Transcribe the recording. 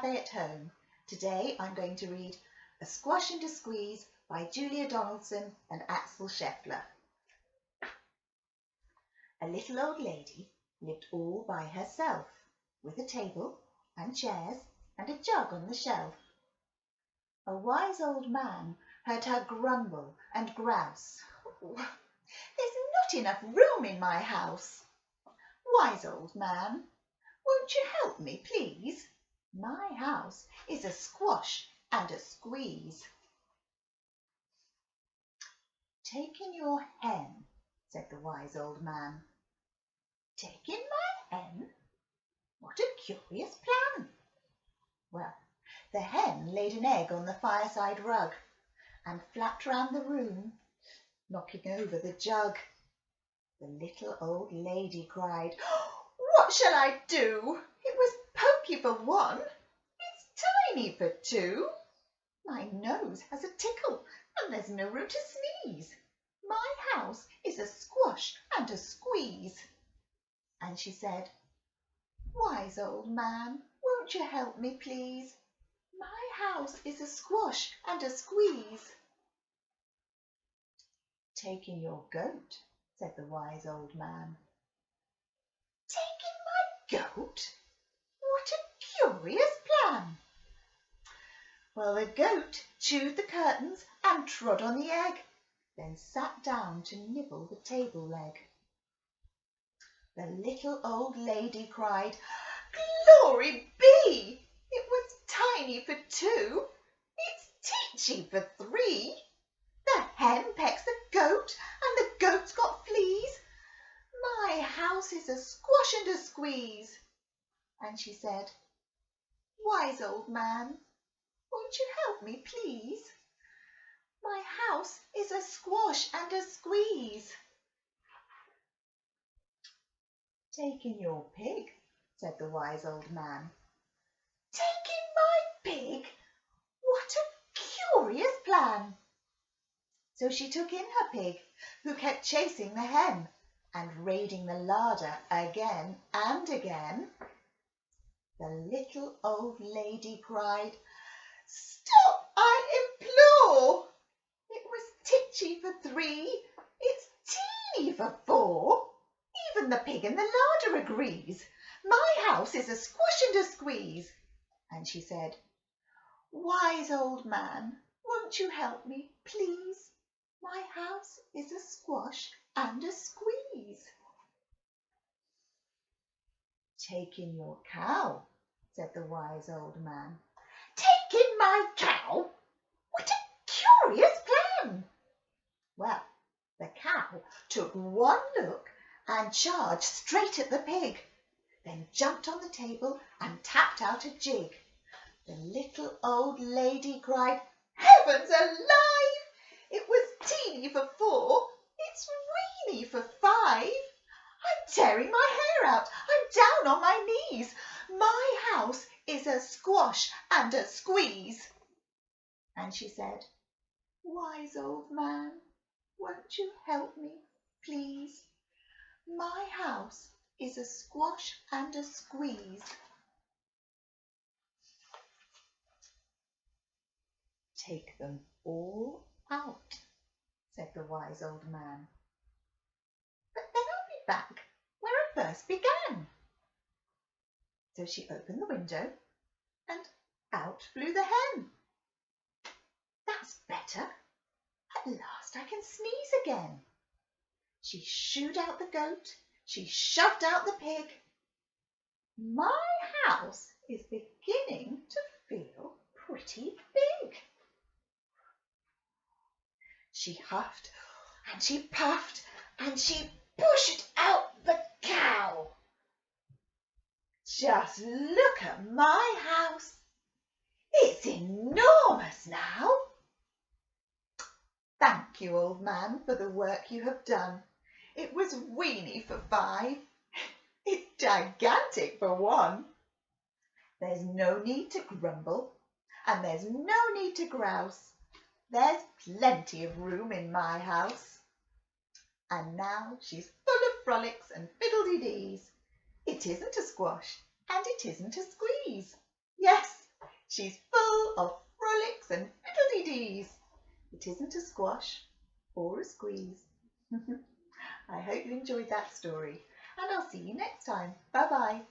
Cafe at Home. Today I'm going to read A Squash and a Squeeze by Julia Donaldson and Axel Scheffler. A little old lady lived all by herself, with a table and chairs and a jug on the shelf. A wise old man heard her grumble and grouse. "There's not enough room in my house. Wise old man, won't you help me, please? My house is a squash and a squeeze." "Take in your hen," said the wise old man. "Take in my hen? What a curious plan!" Well, the hen laid an egg on the fireside rug and flapped round the room, knocking over the jug. The little old lady cried, "What shall I do? It was pokey for one, it's tiny for two. My nose has a tickle and there's no room to sneeze. My house is a squash and a squeeze." And she said, "Wise old man, won't you help me, please? My house is a squash and a squeeze." "Take in your goat," said the wise old man. "Take in my goat? What a curious plan!" Well, the goat chewed the curtains and trod on the egg, then sat down to nibble the table leg. The little old lady cried, "Glory be! It was tiny for two, it's teachy for three. The hen pecks the goat and the goat's got fleas. My house is a squash and a squeeze." And she said, "Wise old man, won't you help me, please? My house is a squash and a squeeze." "Take in your pig," said the wise old man. "Take in my pig? What a curious plan!" So she took in her pig, who kept chasing the hen and raiding the larder again and again. The little old lady cried, "Stop, I implore! It was titchy for three, it's teeny for four. Even the pig in the larder agrees. My house is a squash and a squeeze." And she said, "Wise old man, won't you help me, please? My house is a squash and a squeeze." "Take in your cow," said the wise old man. "Take in my cow? What a curious plan!" Well, the cow took one look and charged straight at the pig, then jumped on the table and tapped out a jig. The little old lady cried, "Heavens alive! It was teeny for four, it's weeny for five. I'm tearing my hair out, I'm down on my knees. My house is a squash and a squeeze." And she said, "Wise old man, won't you help me, please? My house is a squash and a squeeze." "Take them all out," said the wise old man. "But then I'll be back where I first began." So she opened the window and out flew the hen. "That's better. At last I can sneeze again." She shooed out the goat, she shoved out the pig. My house is beginning to feel pretty big. She huffed and she puffed and she pushed out the cow. "Just look at my house. It's enormous now." "Thank you, old man, for the work you have done. It was weeny for five, it's gigantic for one. There's no need to grumble and there's no need to grouse. There's plenty of room in my house." And now she's full of frolics and fiddle-de-dees. It isn't a squash and it isn't a squeeze. Yes, She's full of frolics and fiddle-dee-dees. It isn't a squash or a squeeze. I hope you enjoyed that story, and I'll see you next time. Bye-bye.